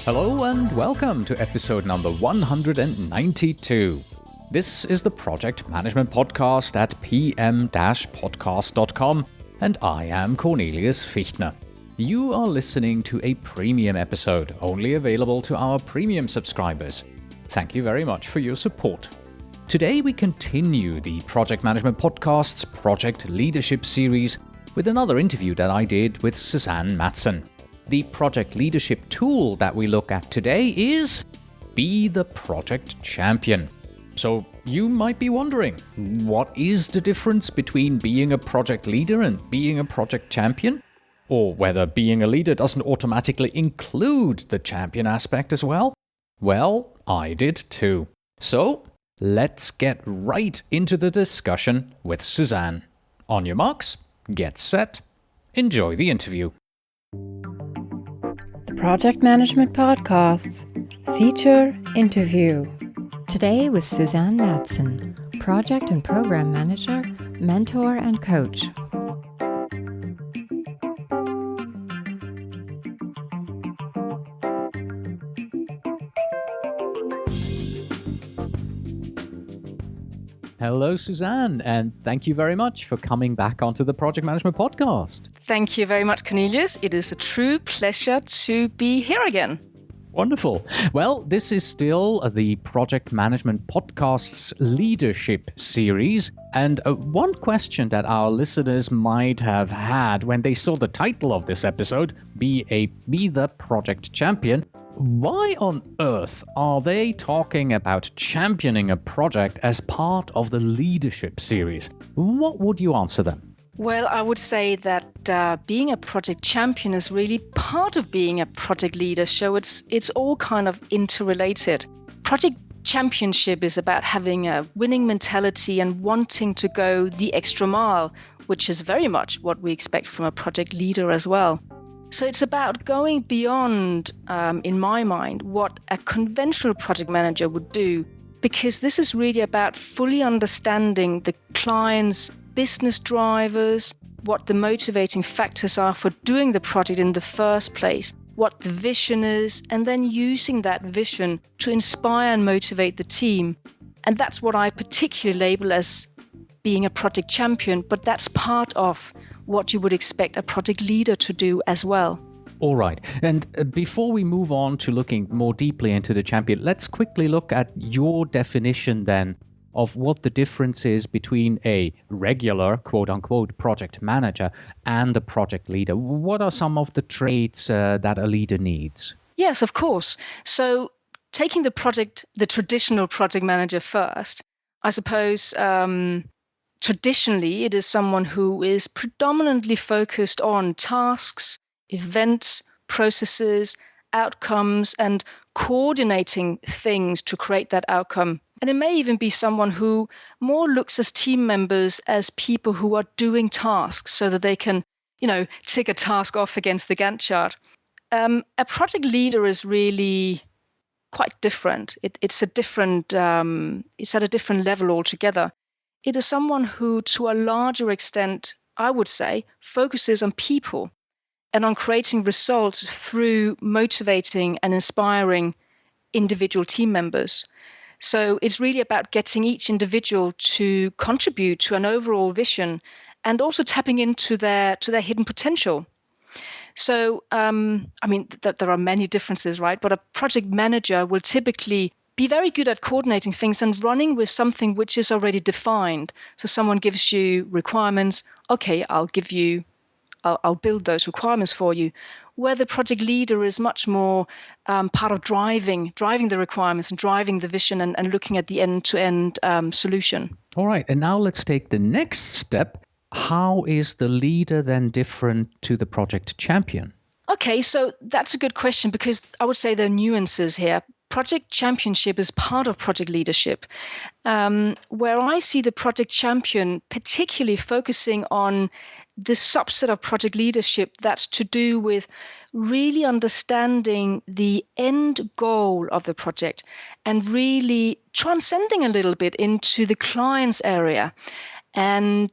Hello and welcome to episode number 192. This is the Project Management Podcast at pm-podcast.com, and I am Cornelius Fichtner. You are listening to a premium episode, only available to our premium subscribers. Thank you very much for your support. Today we continue the Project Management Podcast's Project Leadership series with another interview that I did with Suzanne Matson. The project leadership tool that we look at today is Be the Project Champion. So you might be wondering, what is the difference between being a project leader and being a project champion? Or whether being a leader doesn't automatically include the champion aspect as well? Well, I did too. So let's get right into the discussion with Suzanne. On your marks, get set, enjoy the interview. Project Management Podcasts Feature Interview. Today with Suzanne Matson, Project and Program Manager, Mentor and Coach. Hello, Suzanne, and thank you very much for coming back onto the Project Management Podcast. Thank you very much, Cornelius. It is a true pleasure to be here again. Wonderful. Well, this is still the Project Management Podcast's leadership series. And one question that our listeners might have had when they saw the title of this episode, Be the Project Champion, why on earth are they talking about championing a project as part of the leadership series? What would you answer them? Well, I would say that being a project champion is really part of being a project leader. So it's all kind of interrelated. Project championship is about having a winning mentality and wanting to go the extra mile, which is very much what we expect from a project leader as well. So it's about going beyond, in my mind, what a conventional project manager would do, because this is really about fully understanding the client's business drivers, what the motivating factors are for doing the project in the first place, what the vision is, and then using that vision to inspire and motivate the team. And that's what I particularly label as being a project champion, but that's part of what you would expect a project leader to do as well. All right. And before we move on to looking more deeply into the champion, let's quickly look at your definition then of what the difference is between a regular, quote-unquote, project manager and a project leader. What are some of the traits that a leader needs? Yes, of course. So taking the traditional project manager first, I suppose traditionally it is someone who is predominantly focused on tasks, events, processes, outcomes, and coordinating things to create that outcome. And it may even be someone who more looks as team members as people who are doing tasks so that they can, tick a task off against the Gantt chart. A project leader is really quite different. It's at a different level altogether. It is someone who, to a larger extent, I would say, focuses on people and on creating results through motivating and inspiring individual team members. So it's really about getting each individual to contribute to an overall vision and also tapping into their hidden potential. So, there are many differences, right? But a project manager will typically be very good at coordinating things and running with something which is already defined. So someone gives you requirements. Okay, I'll build those requirements for you. Where the project leader is much more part of driving the requirements and driving the vision and looking at the end-to-end solution. All right, and now let's take the next step. How is the leader then different to the project champion? Okay, so that's a good question because I would say there are nuances here. Project championship is part of project leadership, where I see the project champion particularly focusing on the subset of project leadership that's to do with really understanding the end goal of the project and really transcending a little bit into the client's area and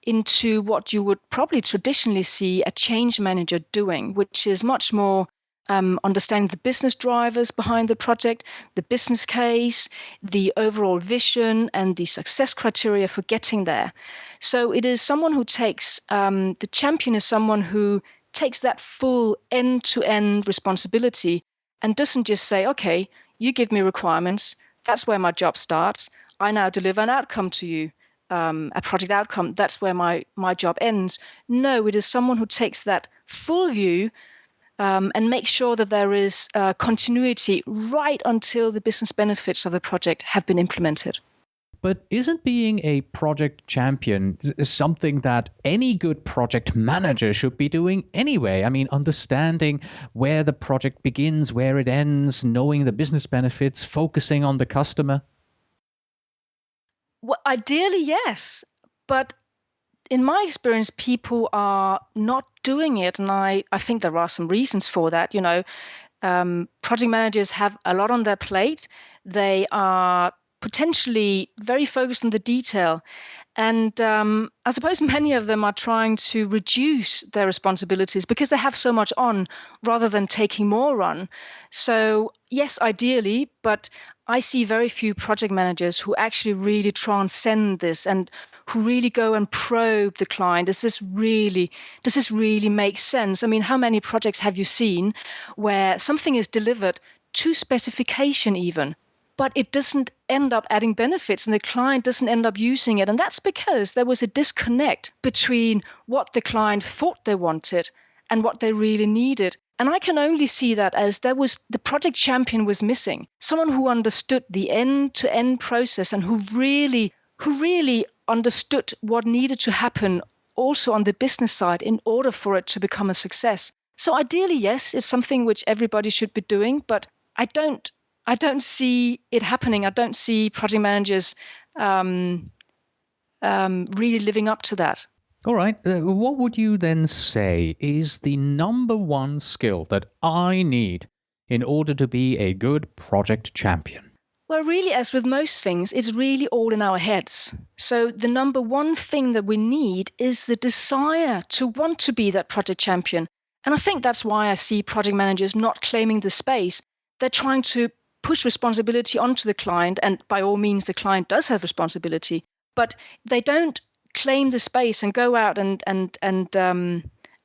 into what you would probably traditionally see a change manager doing, which is much more understanding the business drivers behind the project, the business case, the overall vision, and the success criteria for getting there. So it is someone who takes, the champion is someone who takes that full end-to-end responsibility and doesn't just say, okay, you give me requirements, that's where my job starts, I now deliver an outcome to you, a project outcome, that's where my job ends. No, it is someone who takes that full view and make sure that there is continuity right until the business benefits of the project have been implemented. But isn't being a project champion something that any good project manager should be doing anyway? I mean, understanding where the project begins, where it ends, knowing the business benefits, focusing on the customer? Well, ideally, yes. But in my experience, people are not doing it. And I think there are some reasons for that. Project managers have a lot on their plate. They are potentially very focused on the detail. And I suppose many of them are trying to reduce their responsibilities because they have so much on rather than taking more on. So, yes, ideally, but I see very few project managers who actually really transcend this and who really go and probe the client. Does this really make sense? I mean, how many projects have you seen where something is delivered to specification even, but it doesn't end up adding benefits and the client doesn't end up using it? And that's because there was a disconnect between what the client thought they wanted and what they really needed. And I can only see that as the project champion was missing, someone who understood the end-to-end process and who really understood what needed to happen also on the business side in order for it to become a success. So ideally, yes, it's something which everybody should be doing, but I don't see it happening. I don't see project managers really living up to that. All right. What would you then say is the number one skill that I need in order to be a good project champion? Well, really, as with most things, it's really all in our heads. So the number one thing that we need is the desire to want to be that project champion. And I think that's why I see project managers not claiming the space. They're trying to push responsibility onto the client, and by all means, the client does have responsibility, but they don't claim the space and go out and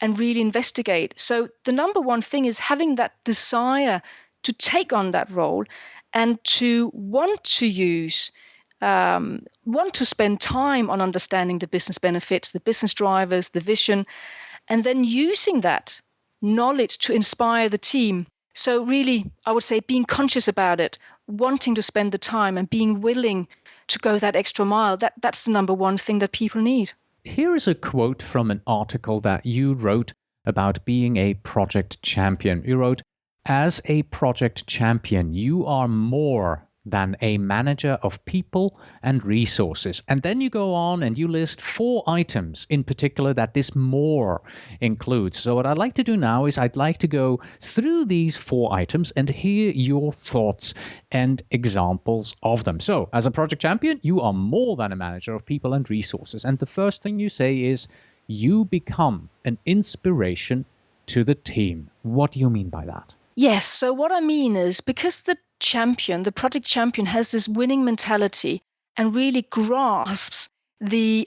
really investigate. So the number one thing is having that desire to take on that role and to want to spend time on understanding the business benefits, the business drivers, the vision, and then using that knowledge to inspire the team. So really, I would say being conscious about it, wanting to spend the time and being willing to go that extra mile, that's the number one thing that people need. Here is a quote from an article that you wrote about being a project champion. You wrote, "As a project champion, you are more than a manager of people and resources." And then you go on and you list 4 items in particular that this more includes. So what I'd like to do now is I'd like to go through these 4 items and hear your thoughts and examples of them. So as a project champion, you are more than a manager of people and resources. And the first thing you say is you become an inspiration to the team. What do you mean by that? Yes. So what I mean is because the project champion has this winning mentality and really grasps the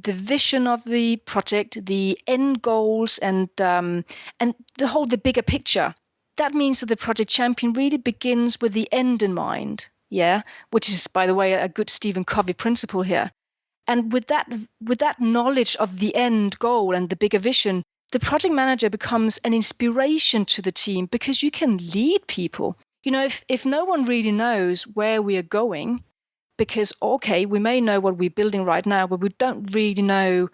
vision of the project, the end goals, and the bigger picture. That means that the project champion really begins with the end in mind. Yeah, which is, by the way, a good Stephen Covey principle here. And with that knowledge of the end goal and the bigger vision, the project manager becomes an inspiration to the team because you can lead people. If no one really knows where we are going, because, okay, we may know what we're building right now, but we don't really know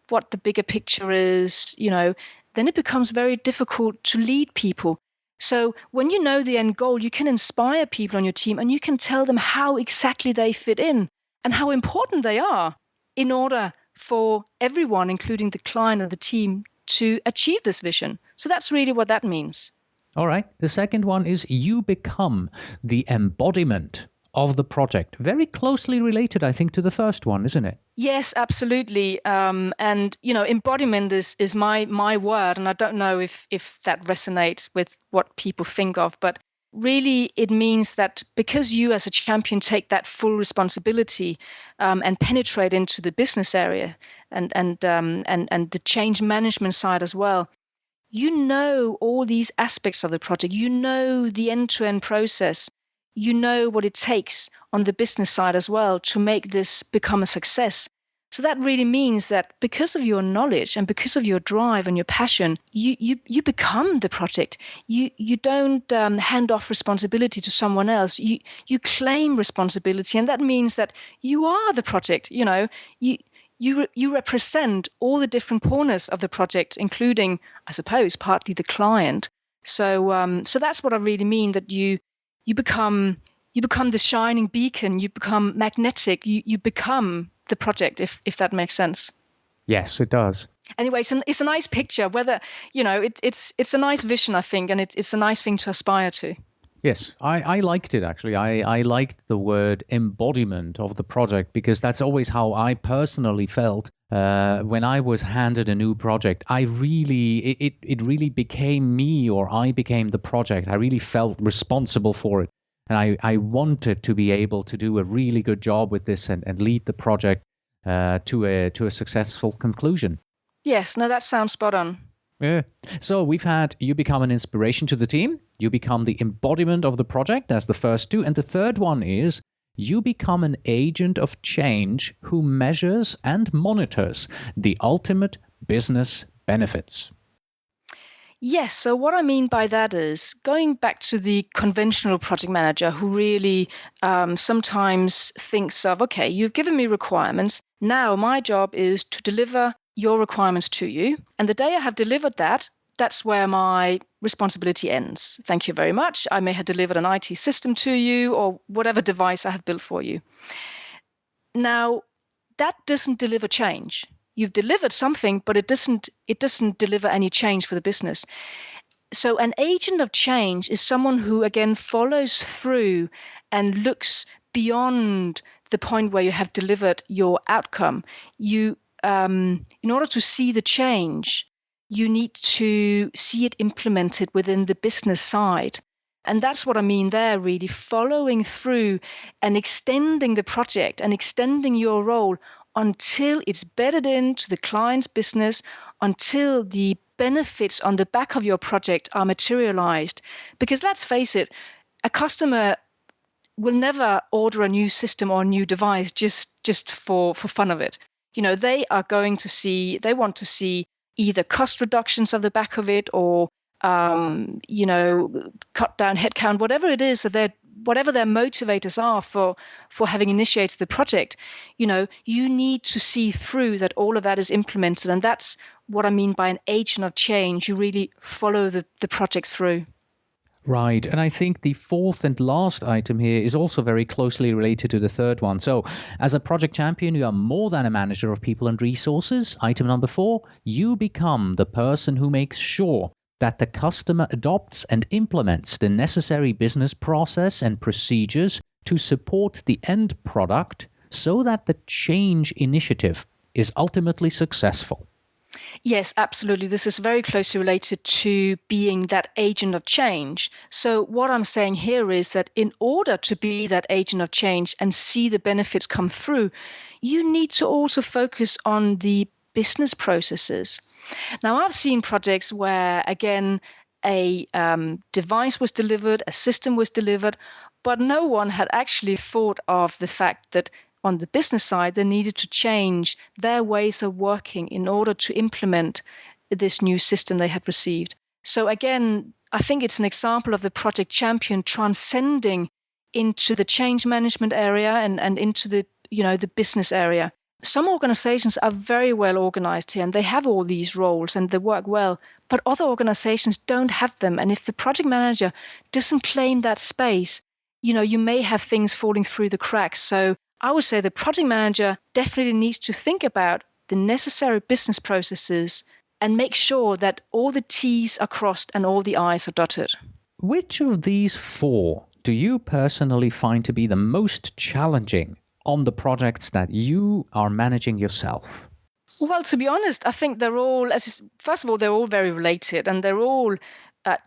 what the bigger picture is, then it becomes very difficult to lead people. So when you know the end goal, you can inspire people on your team and you can tell them how exactly they fit in and how important they are in order for everyone, including the client and the team, to achieve this vision. So that's really what that means. All right. The second one is you become the embodiment of the project. Very closely related, I think, to the first one, isn't it? Yes, absolutely. And embodiment is my word, and I don't know if that resonates with what people think of, but really it means that because you as a champion take that full responsibility and penetrate into the business area and the change management side as well, you know all these aspects of the project. You know the end-to-end process. You know what it takes on the business side as well to make this become a success. So that really means that because of your knowledge and because of your drive and your passion, you become the project. You don't hand off responsibility to someone else. You claim responsibility, and that means that you are the project. You represent all the different corners of the project, including, I suppose, partly the client. So that's what I really mean, that you become the shining beacon. You become magnetic. You become the project, if that makes sense. Yes, it does. Anyway, it's a nice picture. Whether it's a nice vision, I think, and it's a nice thing to aspire to. Yes, I liked it actually. I liked the word embodiment of the project because that's always how I personally felt when I was handed a new project. It really became me, or I became the project. I really felt responsible for it. And I wanted to be able to do a really good job with this and lead the project to a successful conclusion. Yes, no, that sounds spot on. Yeah. So we've had you become an inspiration to the team, you become the embodiment of the project, that's the first two. And the third one is you become an agent of change who measures and monitors the ultimate business benefits. Yes, so what I mean by that is going back to the conventional project manager who really sometimes thinks of, okay, you've given me requirements. Now my job is to deliver your requirements to you. And the day I have delivered that, that's where my responsibility ends. Thank you very much. I may have delivered an IT system to you or whatever device I have built for you. Now, that doesn't deliver change. You've delivered something, but it doesn't deliver any change for the business. So an agent of change is someone who, again, follows through and looks beyond the point where you have delivered your outcome. You, in order to see the change, you need to see it implemented within the business side. And that's what I mean there, really, following through and extending the project and extending your role until it's bedded into the client's business, until the benefits on the back of your project are materialized. Because let's face it, a customer will never order a new system or a new device just for fun of it. They want to see either cost reductions on the back of it or cut down headcount, whatever it is that whatever their motivators are for having initiated the project, you need to see through that all of that is implemented. And that's what I mean by an agent of change. You really follow the project through. Right. And I think the fourth and last item here is also very closely related to the third one. So as a project champion, you are more than a manager of people and resources. Item number 4, you become the person who makes sure that the customer adopts and implements the necessary business process and procedures to support the end product so that the change initiative is ultimately successful. Yes, absolutely. This is very closely related to being that agent of change. So what I'm saying here is that in order to be that agent of change and see the benefits come through, you need to also focus on the business processes. Now, I've seen projects where, again, a device was delivered, a system was delivered, but no one had actually thought of the fact that on the business side, they needed to change their ways of working in order to implement this new system they had received. So again, I think it's an example of the project champion transcending into the change management area and into the business area. Some organizations are very well organized here and they have all these roles and they work well, but other organizations don't have them. And if the project manager doesn't claim that space, you may have things falling through the cracks. So I would say the project manager definitely needs to think about the necessary business processes and make sure that all the T's are crossed and all the I's are dotted. Which of these 4 do you personally find to be the most challenging on the projects that you are managing yourself? Well, to be honest, I think they're all, first of all, they're all very related, and they're all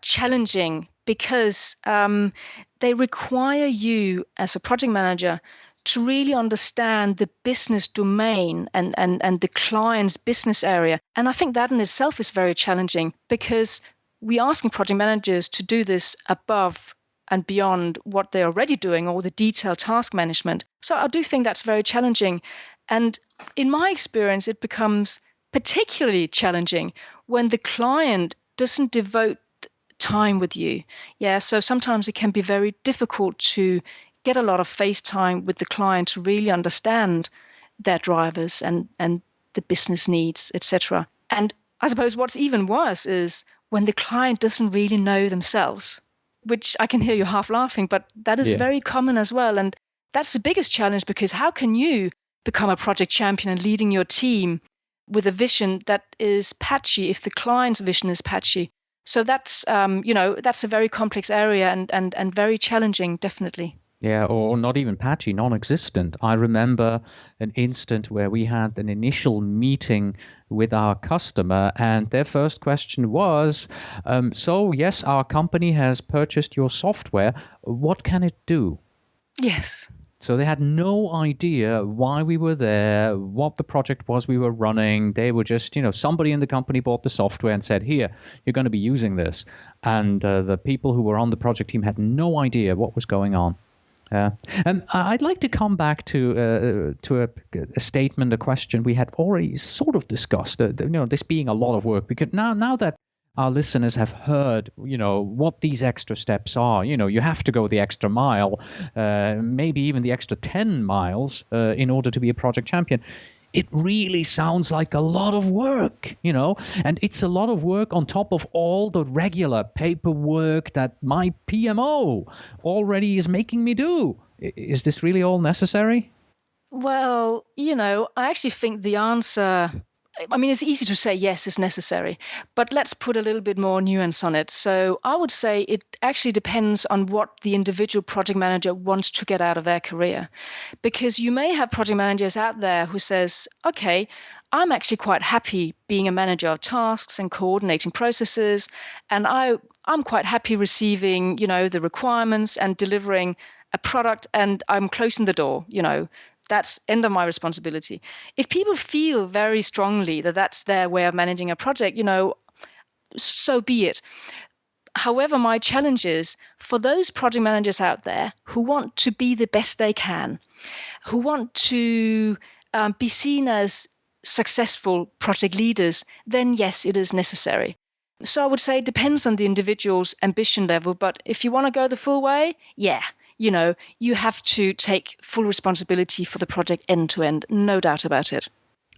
challenging because they require you as a project manager to really understand the business domain and the client's business area. And I think that in itself is very challenging because we're asking project managers to do this above and beyond what they're already doing, or the detailed task management. So I do think that's very challenging. And in my experience, it becomes particularly challenging when the client doesn't devote time with you. Yeah, so sometimes it can be very difficult to get a lot of face time with the client to really understand their drivers and the business needs, etc. And I suppose what's even worse is when the client doesn't really know themselves, which I can hear you half laughing, but that is very common as well. And that's the biggest challenge, because how can you become a project champion and leading your team with a vision that is patchy if the client's vision is patchy? So that's, that's a very complex area and very challenging, definitely. Yeah, or not even patchy, non-existent. I remember an instant where we had an initial meeting with our customer, and their first question was, so yes, our company has purchased your software. What can it do? Yes. So they had no idea why we were there, what the project was we were running. They were just, somebody in the company bought the software and said, here, you're going to be using this. And the people who were on the project team had no idea what was going on. I'd like to come back to a statement, a question we had already sort of discussed. This being a lot of work, because now that our listeners have heard, what these extra steps are. You have to go the extra mile, maybe even the extra 10 miles in order to be a project champion. It really sounds like a lot of work, and it's a lot of work on top of all the regular paperwork that my PMO already is making me do. Is this really all necessary? Well, I actually think the answer, it's easy to say yes, it's necessary, but let's put a little bit more nuance on it. So I would say it actually depends on what the individual project manager wants to get out of their career. Because you may have project managers out there who says, okay, I'm actually quite happy being a manager of tasks and coordinating processes, and I'm quite happy receiving, the requirements and delivering a product, and I'm closing the door, That's end of my responsibility. If people feel very strongly that that's their way of managing a project, so be it. However, my challenge is for those project managers out there who want to be the best they can, who want to be seen as successful project leaders, then yes, it is necessary. So I would say it depends on the individual's ambition level, but if you want to go the full way, yeah. You have to take full responsibility for the project end to end, no doubt about it.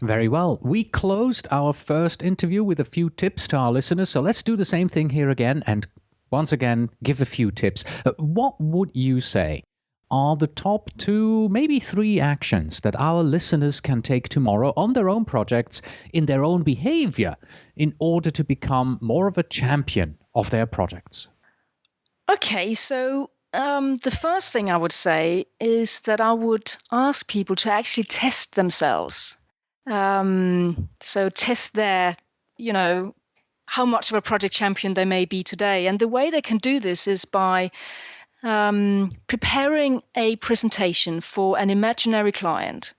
Very well. We closed our first interview with a few tips to our listeners, so let's do the same thing here again and once again give a few tips. What would you say are the top 2, maybe 3 actions that our listeners can take tomorrow on their own projects, in their own behavior, in order to become more of a champion of their projects? Okay, so the first thing I would say is that I would ask people to actually test themselves. So test their, how much of a project champion they may be today. And the way they can do this is by preparing a presentation for an imaginary client.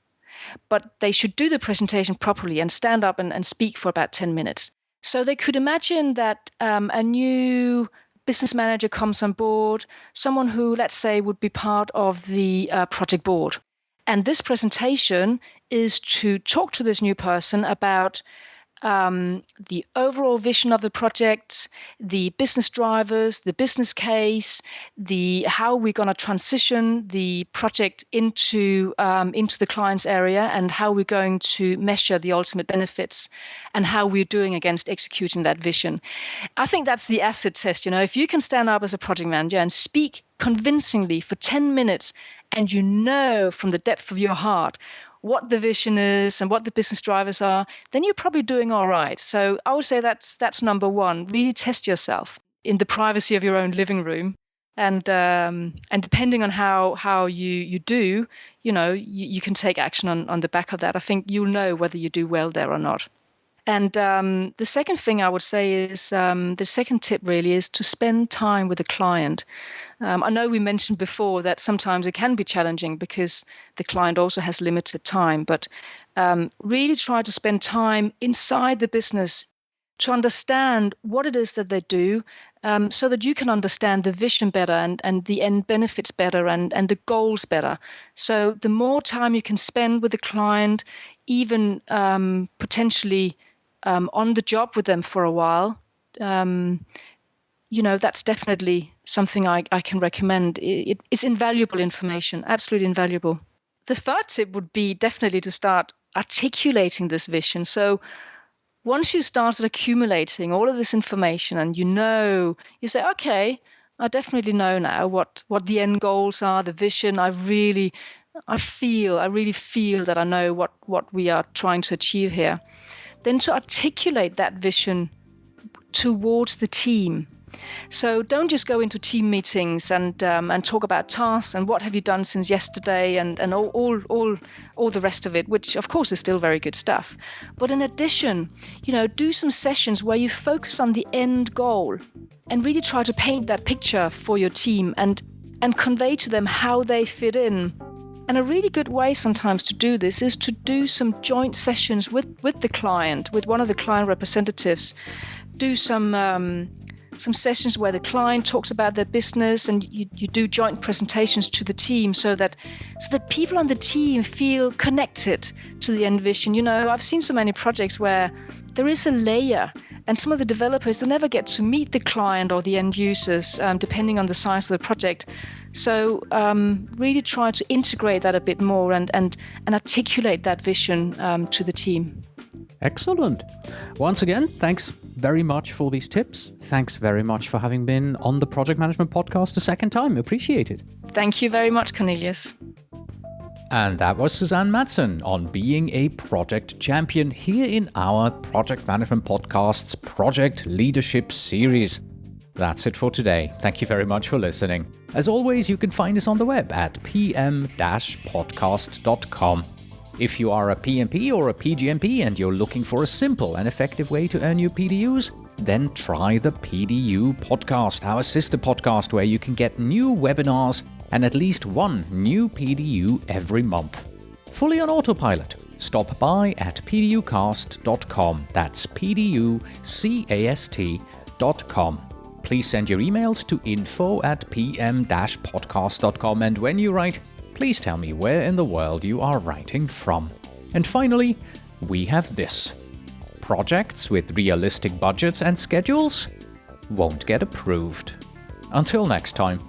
But they should do the presentation properly and stand up and speak for about 10 minutes. So they could imagine that a new business manager comes on board, someone who, let's say, would be part of the project board. And this presentation is to talk to this new person about the overall vision of the project, the business drivers, the business case, how we're going to transition the project into the client's area, and how we're going to measure the ultimate benefits, and how we're doing against executing that vision. I think that's the acid test. If you can stand up as a project manager and speak convincingly for 10 minutes, and from the depth of your heart what the vision is and what the business drivers are, then you're probably doing all right. So I would say that's number 1. Really test yourself in the privacy of your own living room And depending on how you do, you can take action on the back of that. I think you'll know whether you do well there or not. And the second thing I would say is the second tip really is to spend time with the client. I know we mentioned before that sometimes it can be challenging because the client also has limited time, but really try to spend time inside the business to understand what it is that they do, so that you can understand the vision better and the end benefits better and the goals better. So the more time you can spend with the client, even potentially on the job with them for a while, that's definitely something I can recommend. It's invaluable information, absolutely invaluable. The third tip would be definitely to start articulating this vision. So once you started accumulating all of this information and you say, okay, I definitely know now what the end goals are, the vision. I really feel that I know what we are trying to achieve here. Then to articulate that vision towards the team. So don't just go into team meetings and talk about tasks and what have you done since yesterday and all the rest of it, which of course is still very good stuff. But in addition, do some sessions where you focus on the end goal and really try to paint that picture for your team and convey to them how they fit in. And a really good way sometimes to do this is to do some joint sessions with the client, with one of the client representatives. Do some sessions where the client talks about their business and you do joint presentations to the team so that people on the team feel connected to the end vision. I've seen so many projects where there is a layer and some of the developers, they never get to meet the client or the end users, depending on the size of the project. So really try to integrate that a bit more and articulate that vision to the team. Excellent. Once again, thanks very much for these tips. Thanks very much for having been on the Project Management Podcast a second time. Appreciate it. Thank you very much, Cornelius. And that was Suzanne Madsen on being a project champion here in our Project Management Podcast's Project Leadership Series. That's it for today. Thank you very much for listening. As always, you can find us on the web at pm-podcast.com. If you are a PMP or a PGMP and you're looking for a simple and effective way to earn your PDUs, then try the PDU podcast, our sister podcast, where you can get new webinars and at least one new PDU every month. Fully on autopilot. Stop by at pducast.com. That's pducast.com. Please send your emails to info@pm-podcast.com, and when you write, please tell me where in the world you are writing from. And finally, we have this. Projects with realistic budgets and schedules won't get approved. Until next time.